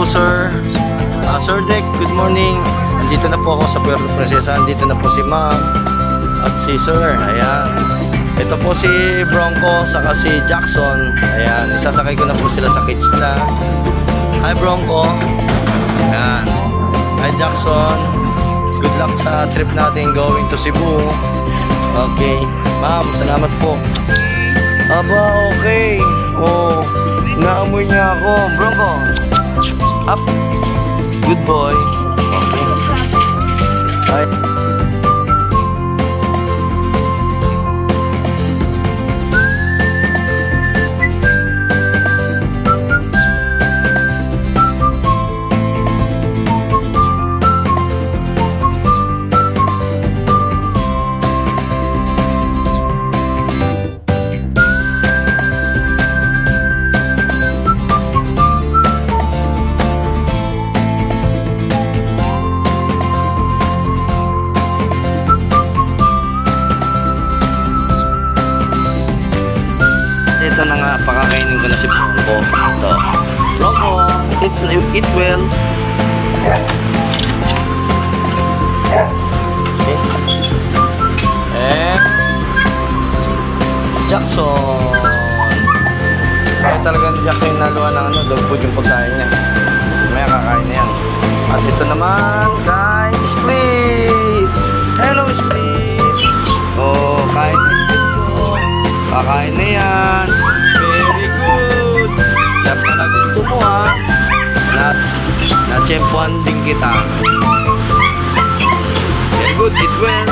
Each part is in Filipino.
Sir. Sir Dick, good morning. Andito na po ako sa Puerto Princesa. Andito na po si Ma'am at si Sir. Ayan. Ito po si Bronco saka si Jackson. Ayan. Isasakay ko na po sila sa kids nila. Hi Bronco. Ayan. Hi Jackson. Good luck sa trip natin going to Cebu. Okay. Ma'am, salamat po. Aba, okay. Oh, naamoy niya ako. Bronco. Up. Good boy. Okay. Hi. Ito na nga, pakakainin ko na si Bronco. Ito. Bronco, eat well. Okay. And Jackson. Kaya talaga ni Jackson yung naluwa ng dog food yung pagkain niya. May kakain na yan. At ito naman kay Split. Hello Split. Oh, kain na Split ko. Kakain na yan. Very good. Kaya pala gusto mo ha. Na-chempuan din kita. Very good. Eat well.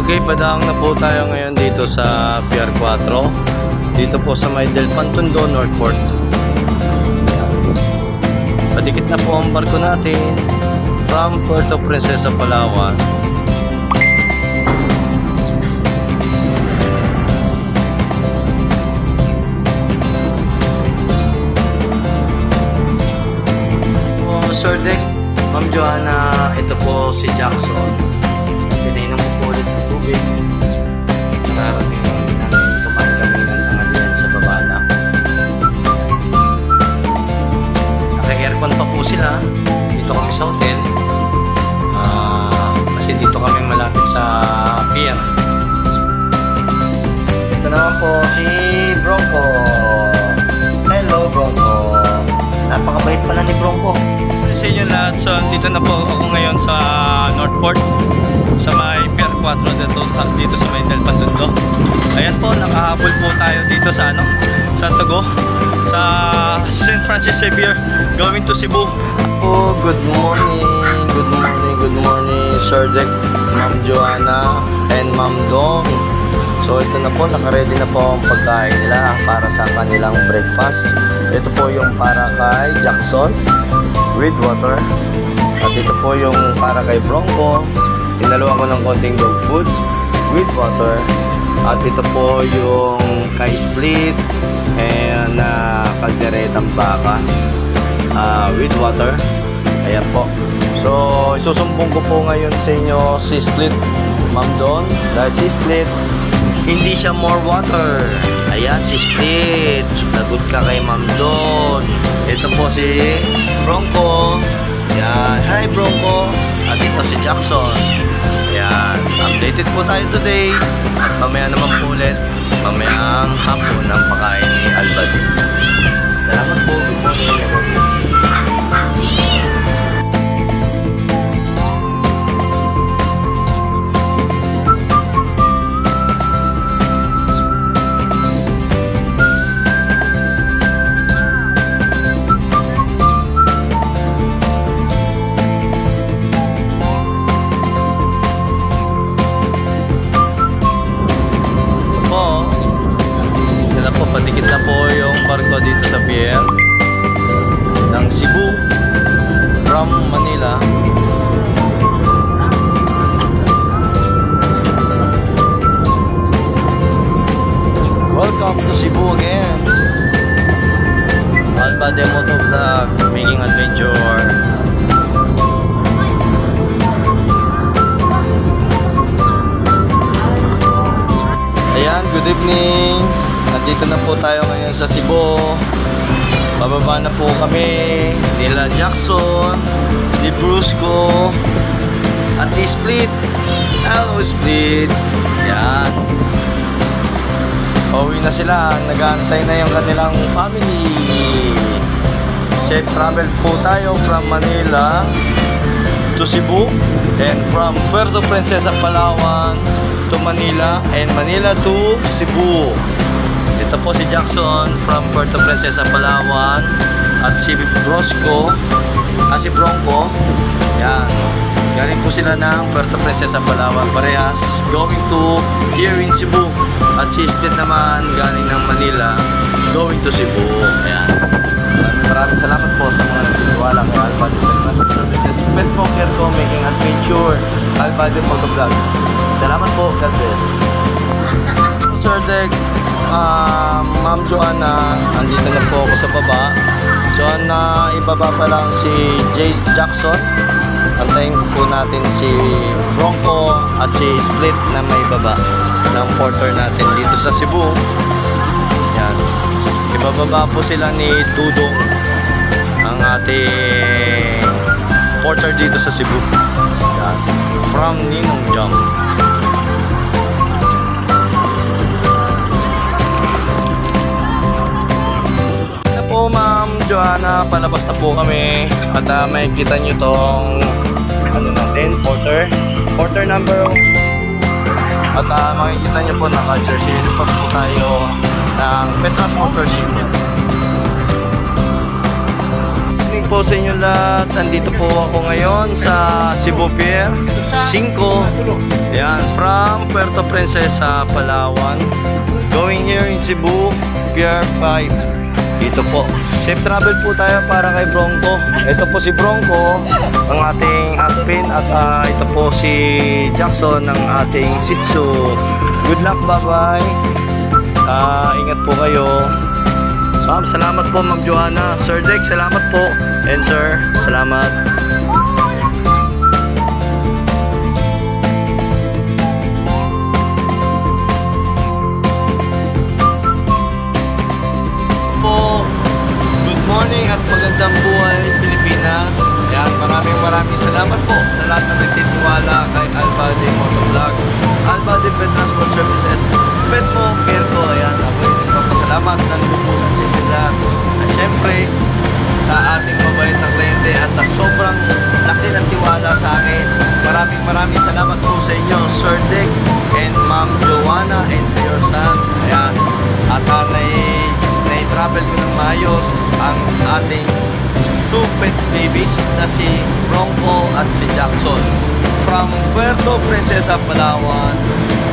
Okay, padang na po tayo ngayon dito sa Pier 4. Dito po sa may Del Pantondo, Northport. Padikit na po ang barko natin from Puerto Princesa, Palawan. Sir Dick, Ma'am Joanna, ito po si Jackson. Pinainom ko po ulit ng tubig. Nakarating lang din namin. Kumain kami ng tanghalian sa baba lang. Naka-aircon pa po sila. Dito kami sa hotel. Kasi dito kami malapit sa pier. Ito naman po si Bronco. Hello Bronco. Napakabait pala ni Bronco. Sa inyo lahat, so dito na po ako ngayon sa Northport sa may Pier 4 dito sa may Del Pantondo. Ayan po, nakahabol po tayo dito sa sa Togo, sa St. Francis Xavier going to Cebu. Oh, good morning, Sir Dick, Ma'am Joanna and Ma'am Dong. So ito na po, naka-ready na po ang pagkain nila para sa kanilang breakfast. Ito po yung para kay Jackson with water. At ito po yung para kay Bronco. Inaluan ko ng konting dog food with water. At ito po yung kay Split and kalderetang baka with water. Ayan po. So isusumbong ko po ngayon sa inyo si Split, Ma'am Don. Dahil si Split, hindi siya more water. Ayan si Split. Lagot ka kay Ma'am Don. Ito po si Bronco. Ayan. Hi Bronco. At ito si Jackson. Ayan. Updated po tayo today. At mamaya naman po ulit. Mamayang hapon ang pakain ni Albadin. Salamat po. Good morning. Padikit na po yung barko dito sa pier ng Cebu from Manila. Welcome to Cebu again. Albade Motovlog, making adventure. Ayan, good evening. Nandito na po tayo ngayon sa Cebu. Bababa na po kami nila Jackson, ni Brusco, at ni Split. Hello Split. Yan. Pauwi na sila. Nag-aantay na yung kanilang family. Safe travel po tayo from Manila to Cebu, and from Puerto Princesa, Palawan to Manila, and Manila to Cebu. Ito po si Jackson from Puerto Princesa, Palawan, at si Brosco, si Bronco. Yan. Galing po sila ng Puerto Princesa, Palawan. Parehas going to here in Cebu. At si Split naman galing ng Manila going to Cebu. Ayan. Maraming salamat po sa mga nagtitiwala kay Albady Technical Services. Pet po, care ko, making adventure. Albady Photovlog. Salamat po. God bless. Sir Dek, Ma'am Joanna, andito na po ako sa baba. So, ibaba pa lang si Jace Jackson. Antayin po natin si Bronco at si Split na may baba ng porter natin dito sa Cebu. Yan. Ibababa po sila ni Dudong, ang ating porter dito sa Cebu. Yan. From Ninong Jump. Po Ma'am Joanna, palabas na po kami at may kita nyo tong natin, porter number, at makikita nyo po naka-jersey uniform po tayo ng Petransportership. Good evening po sa inyo lahat. Andito po ako ngayon sa Cebu Pier 5. Yan, from Puerto Princesa, Palawan, going here in Cebu Pier 5. Dito po. Safe travel po tayo para kay Bronco. Ito po si Bronco, ang ating Aspin, at ito po si Jackson, ng ating Shih Tzu. Good luck, bye-bye. Ingat po kayo. Ma'am, salamat po Ma'am Joanna. Sir Dek, salamat po. And sir, salamat. Morning at magandang buhay Pilipinas. Ayan, maraming salamat po sa lahat na nagtitiwala kay Albady Motovlog, Albady Pet Transport Services, Pet mo, care ko. Ayan, ako yung nagpapasalamat ng lubusan sa inyo lahat. At syempre, sa ating mabait na kliyente at sa sobrang laki ng tiwala sa akin, maraming salamat po sa inyo, Sir Dick and Ma'am Joanna and your son. Ayan, at na-travel ko ng maayos ang ating 2 pet babies na si Bronco at si Jackson from Puerto Princesa, Palawan,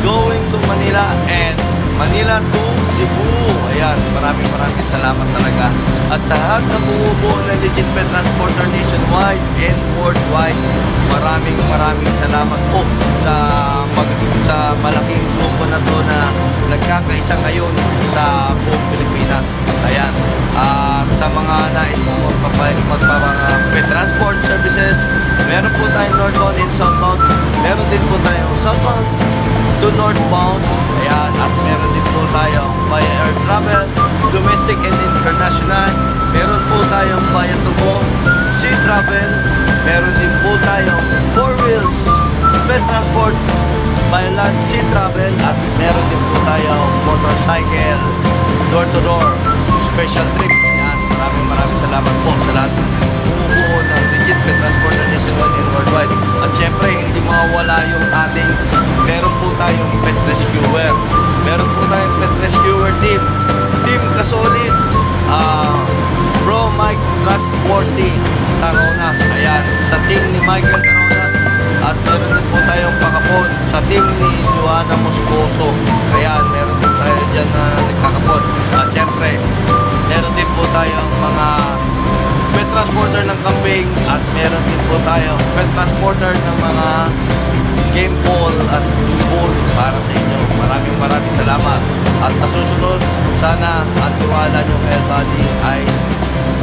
going to Manila and Manila to Cebu. Ayan, maraming salamat talaga. At sa lahat na bumubuo ng Legit Pet Transporter nationwide and worldwide, maraming salamat po sa malaking grupo na to na nagkakaisa ngayon sa buong Pilipinas. Ayan, at sa mga nais po magpapag-pet transport services, meron po tayong northbound and southbound. Meron din po tayong southbound to northbound. Ayan, at meron din po tayong via air travel, domestic and international. Meron po tayong via tubo, sea travel. Meron din po tayong 4 wheels pet transport, via land, sea travel. At meron din po tayong motorcycle, door to door, special trip. Ayan, maraming salamat po sa lahat ng bumubuo ng Legit Pet Transporter nationwide and worldwide. At syempre, hindi mawawala yung ating, meron po tayong pet rescuer. Meron po tayong pet rescuer team kasolid, Bro Mike Trustworthy Taronas. Ayan, sa team ni Michael Taronas. At meron din po tayong pakapon sa team ni Joanna Moscoso. Ayan, meron din tayo dyan na nagkakapon. At syempre, meron din po tayong mga pet transporter ng camping, at meron din po tayong pet transporter ng mga game ball at ball para sa inyo. Maraming salamat. At sa susunod, sana ang tiwala nyo kay Albady ay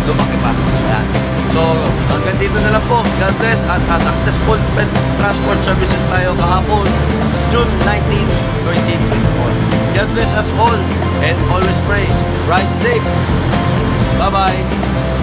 lumaki pa. Ayan. So, hanggang dito na lang po. God bless, at successful pet transport services tayo kahapon, June 19, 2024. God bless us all, and always pray. Ride safe. Bye. Bye-bye!